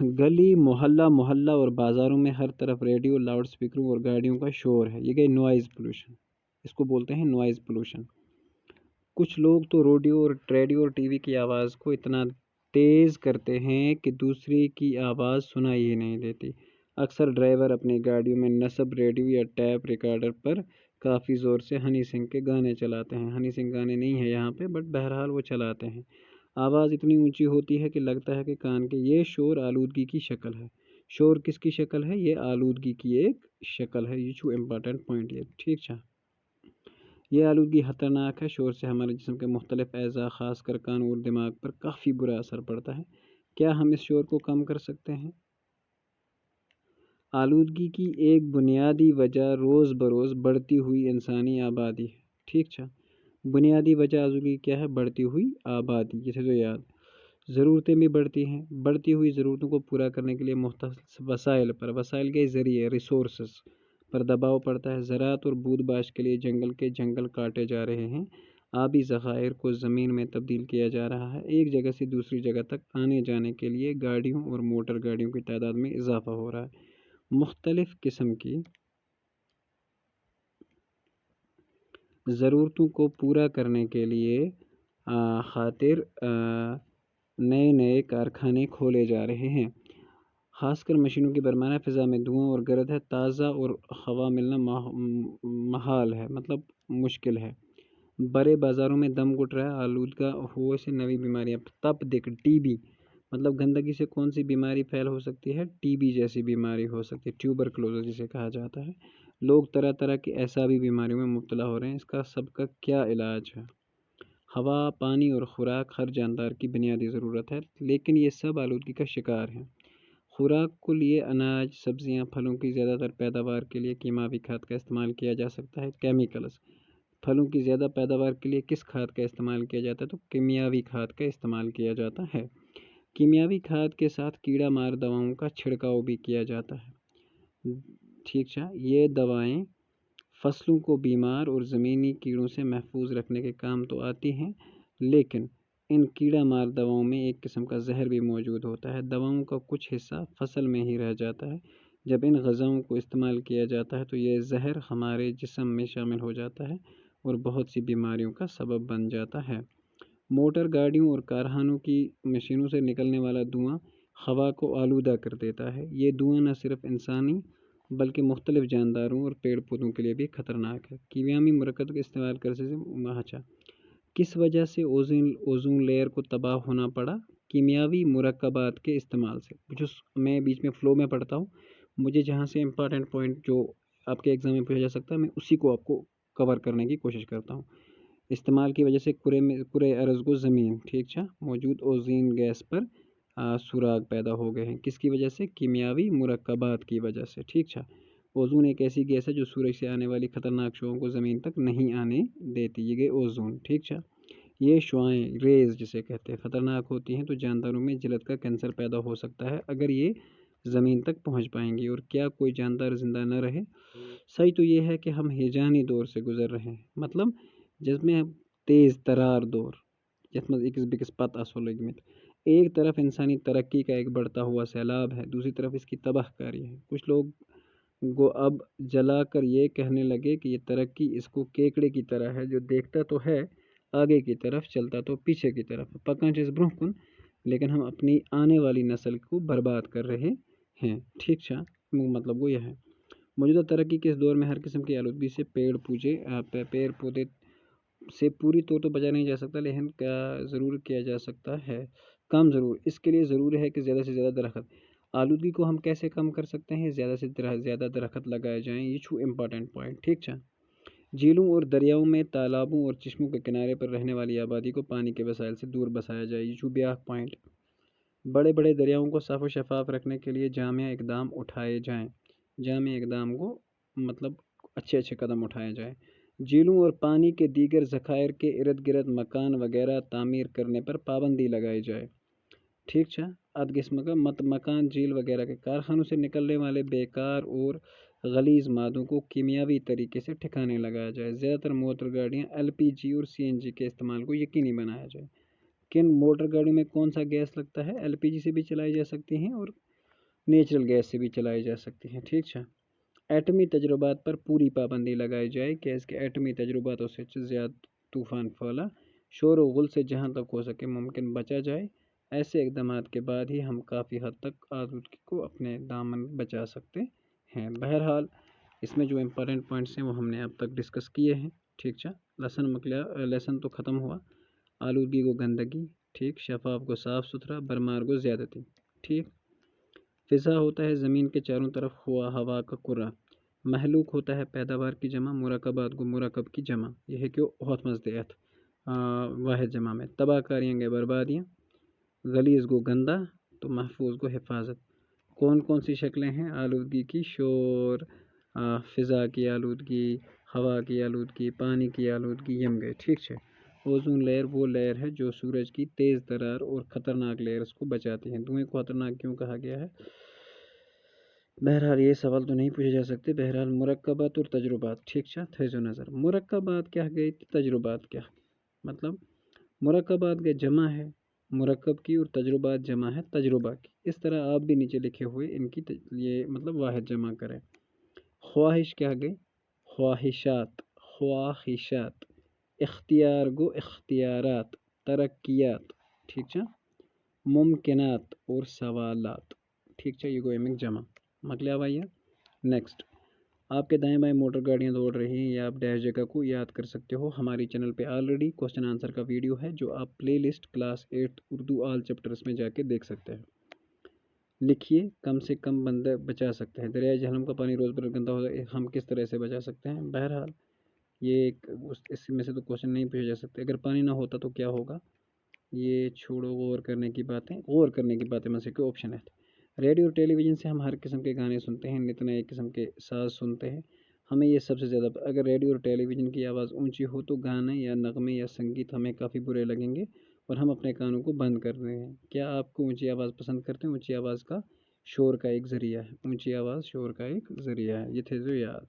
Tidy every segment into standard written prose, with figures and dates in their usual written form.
گلی محلہ محلہ اور بازاروں میں ہر طرف ریڈیو، لاؤڈ سپیکروں اور گاڑیوں کا شور ہے، یہ گئی نوائز پولوشن، اس کو بولتے ہیں نوائز پولوشن۔ کچھ لوگ تو ریڈیو اور ٹی وی کی آواز کو اتنا تیز کرتے ہیں کہ دوسری کی آواز سنائی ہی نہیں دیتی۔ اکثر ڈرائیور اپنی گاڑیوں میں نصب ریڈیو یا ٹیپ ریکارڈر پر کافی زور سے ہنی سنگھ کے گانے چلاتے ہیں۔ ہنی سنگھ گانے نہیں ہیں یہاں پہ، بٹ بہرحال وہ چلاتے ہیں۔ آواز اتنی اونچی ہوتی ہے کہ لگتا ہے کہ کان کے، یہ شور آلودگی کی شکل ہے۔ شور کس کی شکل ہے؟ یہ آلودگی کی ایک شکل ہے۔ یہ چھو امپورٹنٹ پوائنٹ یہ، ٹھیک چھا۔ یہ آلودگی خطرناک ہے۔ شور سے ہمارے جسم کے مختلف اعضاء خاص کر کان اور دماغ پر کافی برا اثر پڑتا ہے۔ کیا ہم اس شور کو کم کر سکتے ہیں؟ آلودگی کی ایک بنیادی وجہ روز بروز بڑھتی ہوئی انسانی آبادی ہے، ٹھیک چھا۔ بنیادی وجہ آلودگی کیا ہے؟ بڑھتی ہوئی آبادی، جسے تو یاد، ضرورتیں بھی بڑھتی ہیں۔ بڑھتی ہوئی ضرورتوں کو پورا کرنے کے لیے مختلف وسائل کے ذریعے ریسورسز پر دباؤ پڑتا ہے۔ زراعت اور بود باش کے لیے جنگل کاٹے جا رہے ہیں۔ آبی ذخائر کو زمین میں تبدیل کیا جا رہا ہے۔ ایک جگہ سے دوسری جگہ تک آنے جانے کے لیے گاڑیوں اور موٹر گاڑیوں کی تعداد میں اضافہ ہو رہا ہے۔ مختلف قسم کی ضرورتوں کو پورا کرنے کے لیے خاطر نئے کارخانے کھولے جا رہے ہیں۔ خاص کر مشینوں کی برمانہ فضا میں دھواں اور گرد ہے۔ تازہ اور ہوا ملنا محال ہے، مطلب مشکل ہے۔ بڑے بازاروں میں دم گھٹ رہا ہے۔ آلودگا ہونے سے نئی بیماریاں، تپ دیکھ، ٹی بی، مطلب گندگی سے کون سی بیماری پھیل ہو سکتی ہے؟ ٹی بی جیسی بیماری ہو سکتی ہے، ٹیوبرکلوزس جسے کہا جاتا ہے۔ لوگ طرح طرح کی اعصابی بیماریوں میں مبتلا ہو رہے ہیں۔ اس کا سب کا کیا علاج ہے؟ ہوا، پانی اور خوراک ہر جاندار کی بنیادی ضرورت ہے، لیکن یہ سب آلودگی کا شکار ہیں۔ خوراک کو لیے اناج، سبزیاں، پھلوں کی زیادہ تر پیداوار کے لیے کیمیاوی کھاد کا استعمال کیا جا سکتا ہے، کیمیکلز۔ پھلوں کی زیادہ پیداوار کے لیے کس کھاد کا استعمال کیا جاتا ہے؟ تو کیمیاوی کھاد کا استعمال کیا جاتا ہے۔ کیمیاوی کھاد کے ساتھ کیڑا مار دواؤں کا چھڑکاؤ بھی کیا جاتا ہے، ٹھیک ہے۔ یہ دوائیں فصلوں کو بیمار اور زمینی کیڑوں سے محفوظ رکھنے کے کام تو آتی ہیں، لیکن ان کیڑا مار دواؤں میں ایک قسم کا زہر بھی موجود ہوتا ہے۔ دواؤں کا کچھ حصہ فصل میں ہی رہ جاتا ہے۔ جب ان غذاؤں کو استعمال کیا جاتا ہے تو یہ زہر ہمارے جسم میں شامل ہو جاتا ہے اور بہت سی بیماریوں کا سبب بن جاتا ہے۔ موٹر گاڑیوں اور کارخانوں کی مشینوں سے نکلنے والا دھواں ہوا کو آلودہ کر دیتا ہے۔ یہ دھواں نہ صرف انسانی بلکہ مختلف جانداروں اور پیڑ پودوں کے لیے بھی خطرناک ہے۔ کیمیاوی مرکب کا استعمال کرنے سے کس وجہ سے اوزون لیئر کو تباہ ہونا پڑا؟ کیمیاوی مرکبات کے استعمال سے۔ جو میں بیچ میں فلو میں پڑھتا ہوں، مجھے جہاں سے امپورٹنٹ پوائنٹ جو آپ کے ایگزام میں پوچھا جا سکتا ہے، میں اسی کو آپ کو کور کرنے کی کوشش کرتا ہوں۔ استعمال کی وجہ سے کرۂ ارض کو زمین، ٹھیک چھا، موجود اوزون گیس پر سوراخ پیدا ہو گئے ہیں۔ کس کی وجہ سے؟ کیمیاوی مرکبات کی وجہ سے، ٹھیک چھا۔ اوزون ایک ایسی گیس ہے جو سورج سے آنے والی خطرناک شعاؤں کو زمین تک نہیں آنے دیتی، یہ گئے اوزون، ٹھیک چھا۔ یہ شعائیں، ریز جسے کہتے ہیں، خطرناک ہوتی ہیں تو جانداروں میں جلد کا کینسر پیدا ہو سکتا ہے اگر یہ زمین تک پہنچ پائیں گی۔ اور کیا کوئی جاندار زندہ نہ رہے؟ صحیح تو یہ ہے کہ ہم ہیجانی دور سے گزر رہے ہیں، مطلب جس میں تیز ترار دور، جس میں بکس پتہ آسو لگمت۔ ایک طرف انسانی ترقی کا ایک بڑھتا ہوا سیلاب ہے، دوسری طرف اس کی تباہ کاری ہے۔ کچھ لوگ کو اب جلا کر یہ کہنے لگے کہ یہ ترقی اس کو کیکڑے کی طرح ہے، جو دیکھتا تو ہے آگے کی طرف، چلتا تو پیچھے کی طرف، پکان چیز برہ کن، لیکن ہم اپنی آنے والی نسل کو برباد کر رہے ہیں، ٹھیک چھا۔ مطلب وہ یہ ہے، موجودہ ترقی کے اس دور میں ہر قسم کی آلودگی سے پیڑ پودے سے پوری طور تو بچا نہیں جا سکتا، لیکن ضرور کیا جا سکتا ہے کم ضرور۔ اس کے لیے ضروری ہے کہ زیادہ سے زیادہ درخت۔ آلودگی کو ہم کیسے کم کر سکتے ہیں؟ زیادہ سے زیادہ درخت لگائے جائیں، یہ چھو امپورٹنٹ پوائنٹ، ٹھیک چھا۔ جھیلوں اور دریاؤں میں، تالابوں اور چشموں کے کنارے پر رہنے والی آبادی کو پانی کے وسائل سے دور بسایا جائے، یہ چھو بیاک پوائنٹ۔ بڑے بڑے دریاؤں کو صاف و شفاف رکھنے کے لیے جامع اقدام اٹھائے جائیں، جامع اقدام کو مطلب اچھے قدم اٹھائے جائیں۔ جھیلوں اور پانی کے دیگر ذخائر کے ارد گرد مکان وغیرہ تعمیر کرنے پر پابندی لگائی جائے، ٹھیک چھا۔ قسم کا مکان، جھیل وغیرہ کے کارخانوں سے نکلنے والے بیکار اور غلیظ مادوں کو کیمیاوی طریقے سے ٹھکانے لگایا جائے۔ زیادہ تر موٹر گاڑیاں ایل پی جی اور سی این جی کے استعمال کو یقینی بنایا جائے۔ کن موٹر گاڑیوں میں کون سا گیس لگتا ہے؟ ایل پی جی سے بھی چلائی جا سکتی ہیں اور نیچرل گیس سے بھی چلائی جا سکتی ہیں. ٹھیک ہے. ایٹمی تجربات پر پوری پابندی لگائی جائے کہ اس کے ایٹمی تجرباتوں سے زیادہ طوفان پھیلا، شور و غل سے جہاں تک ہو سکے ممکن بچا جائے. ایسے اقدامات کے بعد ہی ہم کافی حد تک آلودگی کو اپنے دامن بچا سکتے ہیں. بہرحال اس میں جو امپورٹنٹ پوائنٹس ہیں وہ ہم نے اب تک ڈسکس کیے ہیں. ٹھیک ہے. لیسن تو ختم ہوا. آلودگی کو گندگی، ٹھیک، شفاف کو صاف ستھرا، برمار کو زیادتی. ٹھیک. فضا ہوتا ہے زمین کے چاروں طرف ہوا کا کرہ. محلوق ہوتا ہے پیداوار کی جمع، مرکبات کو مرکب کی جمع. یہ ہے کہ بہت مزدیت واحد جمع میں. تباہ کاریاں گئے بربادیاں. غلیظ کو گندا تو محفوظ کو حفاظت. کون کون سی شکلیں ہیں آلودگی کی؟ شور، فضا کی آلودگی، ہوا کی آلودگی، پانی کی آلودگی، یم گئے. ٹھیک ہے. اوزون لیئر وہ لیئر ہے جو سورج کی تیز ترار اور خطرناک لیئرز کو بچاتی ہیں. دھوئیں کو خطرناک کیوں کہا گیا ہے؟ بہرحال یہ سوال تو نہیں پوچھے جا سکتے. بہرحال مرکبات اور تجربات. ٹھیک ہے. تھیزو نظر. مرکبات کیا گئی، تجربات کیا؟ مطلب مرکبات کے جمع ہے مرکب کی اور تجربات جمع ہے تجربہ کی. اس طرح آپ بھی نیچے لکھے ہوئے ان کی یہ مطلب واحد جمع کریں. خواہش کیا گئی؟ خواہشات. خواہشات. اختیار گو اختیارات، ترقیات. ٹھیک ہے. ممکنات اور سوالات. ٹھیک ہے. یہ گو امیک جمع مکلیا بھائی. نیکسٹ، آپ کے دائیں بائیں موٹر گاڑیاں دوڑ رہی ہیں یا آپ ڈیش جگہ کو یاد کر سکتے ہو. ہماری چینل پہ آلریڈی کوشچن آنسر کا ویڈیو ہے جو آپ پلے لسٹ کلاس 8 اردو آل چیپٹرز میں جا کے دیکھ سکتے ہیں. لکھیے کم سے کم بندے بچا سکتے ہیں. دریائے جہلم کا پانی روز بروز گندا ہوتا ہے، ہم کس طرح سے بچا سکتے ہیں؟ بہرحال یہ اس میں سے تو کوشچن نہیں پوچھے جا سکتے. اگر پانی نہ ہوتا تو کیا ہوگا؟ یہ چھوڑو غور کرنے کی باتیں میں سے کوئی آپشن ہے. ریڈیو اور ٹیلی ویژن سے ہم ہر قسم کے گانے سنتے ہیں، نت نئے قسم کے ساز سنتے ہیں. ہمیں یہ سب سے زیادہ اگر ریڈیو اور ٹیلی ویژن کی آواز اونچی ہو تو گانے یا نغمے یا سنگیت ہمیں کافی برے لگیں گے اور ہم اپنے کانوں کو بند کر رہے ہیں. کیا آپ کو اونچی آواز پسند کرتے ہیں؟ اونچی آواز کا شور کا ایک ذریعہ ہے. اونچی آواز شور کا ایک ذریعہ ہے. یہ تھے جو یاد.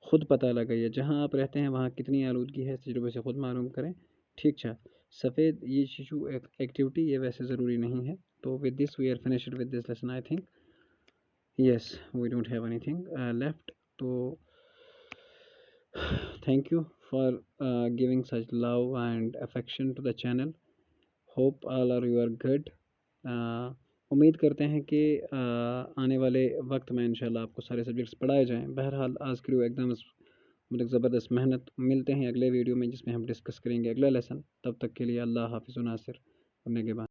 خود پتہ لگائیے جہاں آپ رہتے ہیں وہاں کتنی آلودگی ہے، تجربے سے خود معلوم کریں. ٹھیک ہے. سفید یہ شیشو ایکٹیویٹی یہ ویسے ضروری نہیں ہے. تو with this we are finished with this lesson I think. Yes, we don't have anything left. So thank you for giving such love and affection to the channel. Hope all are you are good. امید کرتے ہیں کہ آنے والے وقت میں انشاءاللہ آپ کو سارے سبجیکٹس پڑھائے جائیں. بہرحال آج کے لیے ایک دم زبردست محنت. ملتے ہیں اگلے ویڈیو میں جس میں ہم ڈسکس کریں گے اگلا لیسن. تب تک کے لیے اللہ حافظ و ناصر. اور نگہبان.